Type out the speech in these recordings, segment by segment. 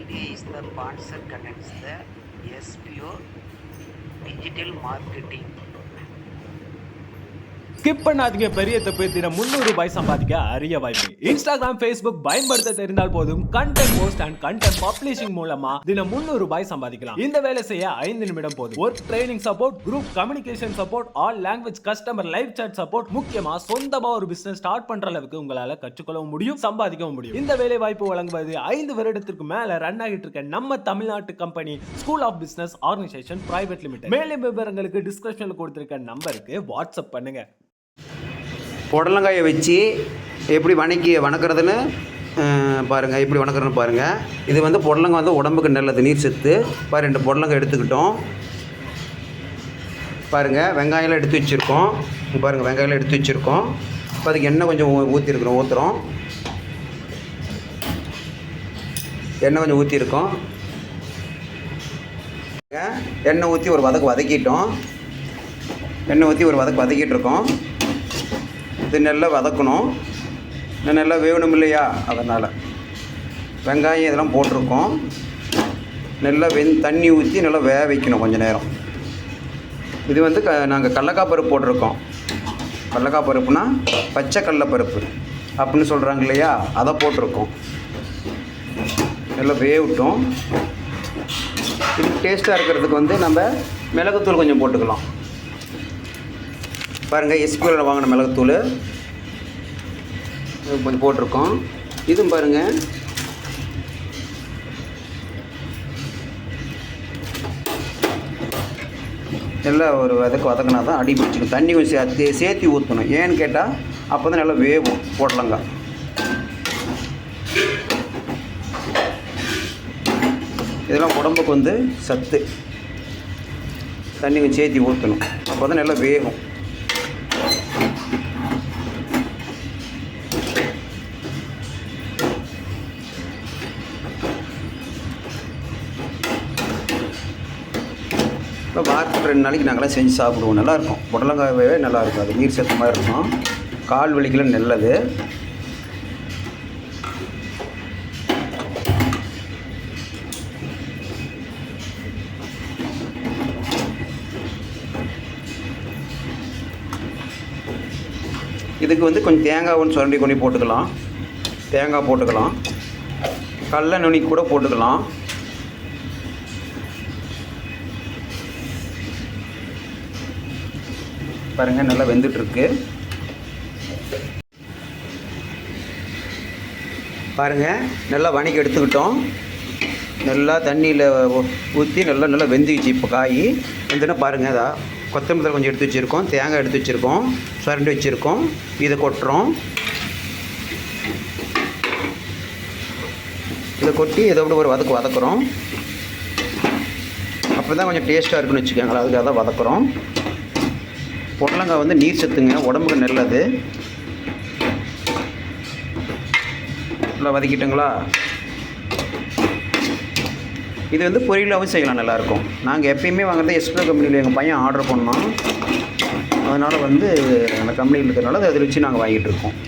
media is the sponsor connects the SPO digital marketing. Skip பண்ணாதீங்க, பெரிய தப்பு. தினம் 300 ரூபாய் சம்பாதிக்க அரிய வாய்ப்பு. இன்ஸ்டாகிராம், ஃபேஸ்புக் பயன்படுத்த தெரிந்தால் போதும். Content post and content publishing மூலமா தினம் 300 ரூபாய் சம்பாதிக்கலாம். இந்த வேலை செய்ய 5 நிமிடம் போதும். Work training support, group communication support, all language customer live chat support, முக்கியமா சொந்தமா ஒரு பிசினஸ் ஸ்டார்ட் பண்ற அளவுக்கு உங்களால கற்றுக்கொள்ளவும் முடியும், சம்பாதிக்கவும் முடியும். இந்த வேலை வாய்ப்பு வழங்குவது 5 வருடத்திற்கு மேல ரன் ஆகிட்டு இருக்க நம்ம தமிழ்நாட்டு company school of business organisation private limited. மேலும் விவரங்களுக்கு டிஸ்கிரிப்ஷன்ல கொடுத்திருக்க நம்பருக்கு வாட்ஸ்அப் பண்ணுங்க. புடலங்காயை வச்சு எப்படி வணக்கிறதுன்னு பாருங்கள். எப்படி வணக்கிறதுன்னு பாருங்கள். இது வந்து புடலங்காய் வந்து உடம்புக்கு நல்லது, நீர் சத்து. 2 புடலங்காய் எடுத்துக்கிட்டோம். பாருங்கள், வெங்காயம்லாம் எடுத்து வச்சுருக்கோம். பாருங்கள், வெங்காயம்லாம் எடுத்து வச்சுருக்கோம். இப்போ அதுக்கு எண்ணெய் கொஞ்சம் ஊற்றுறோம். எண்ணெய் கொஞ்சம் ஊற்றிருக்கோம். எண்ணெய் ஊற்றி ஒரு வதக்கிட்டோம். எண்ணெய் ஊற்றி ஒரு வதக்கிட்டு இருக்கோம். இது நல்லா வதக்கணும், நல்லா வேகணும் இல்லையா? அதனால் வெங்காயம் இதெல்லாம் போட்டிருக்கோம். நல்லா தண்ணி ஊற்றி நல்லா வேக வைக்கணும் கொஞ்சம் நேரம். இது வந்து நாங்கள் கடலக்காய் பருப்பு போட்டிருக்கோம். கடலக்காய் பருப்புனா பச்சை கடலைப்பருப்பு அப்படின்னு சொல்கிறாங்க இல்லையா? அதை போட்டிருக்கோம். நல்லா வேவிட்டோம். இது டேஸ்ட்டாக இருக்கிறதுக்கு வந்து நம்ம மிளகுத்தூள் கொஞ்சம் போட்டுக்கலாம். பாருங்கள், எஸ்பியில் வாங்கின மிளகுத்தூள் கொஞ்சம் போட்டிருக்கோம். இதுவும் பாருங்கள், நல்லா ஒரு வதக்கினா தான் அடி பிடிச்சிக்கும். தண்ணி கொஞ்சம் சேர்த்து ஊற்றணும். ஏன்னு கேட்டால் அப்போ தான் நல்லா வேவும் புடலங்காய். இதெல்லாம் உடம்புக்கு வந்து சத்து. தண்ணி கொஞ்சம் சேர்த்து ஊற்றணும், அப்போ தான் நல்லா வேகும். இப்போ வாரத்துக்கு 2 நாளைக்கு நாங்களாம் செஞ்சு சாப்பிடுவோம். நல்லாயிருக்கும். புடலங்காயவே நல்லாயிருக்கும். அது நீர் சத்து மாதிரி இருக்கும். கால் வலிக்கெல்லாம் நல்லது. இதுக்கு வந்து கொஞ்சம் தேங்காய் ஒன்று சுரண்டி கொண்டு போட்டுக்கலாம். தேங்காய் போட்டுக்கலாம். கடல நுனி கூட போட்டுக்கலாம். பாருங்கள், நல்லா வெந்துட்டுருக்கு. பாருங்கள், நல்லா வணக்கி எடுத்துக்கிட்டோம். நல்லா தண்ணியில் ஊற்றி நல்லா வெந்துச்சு. இப்போ காய் வெந்துன்னா பாருங்கள், அதான் கொத்தமல்லி கொஞ்சம் எடுத்து வச்சுருக்கோம். தேங்காய் எடுத்து வச்சுருக்கோம். சுரண்டி வச்சுருக்கோம். இதை கொட்டுறோம். இதை கொட்டி இதை விட ஒரு வதக்குறோம். அப்போ தான் கொஞ்சம் டேஸ்ட்டாக இருக்குன்னு வச்சுக்கோங்களேன். அதுக்காக தான் வதக்குறோம். புடலங்காய் வந்து நீர் சத்துங்க, உடம்புக்கு நல்லது. நல்லா வதக்கிட்டுங்களா? இது வந்து பொரியலாகவும் செய்யலாம், நல்லாயிருக்கும். நாங்கள் எப்பயுமே வாங்குறது எஸ்ப்ரோ கம்பெனியில் எங்கள் பையன் ஆர்டர் பண்ணோம். அதனால் வந்து அந்த கம்பெனியில் இருக்கிறனால அதை வச்சு நாங்கள் வாங்கிட்டு இருக்கோம்.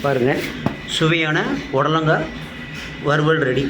பாருங்கள், சுவையான புடலங்காய் வறுவல் ரெடி.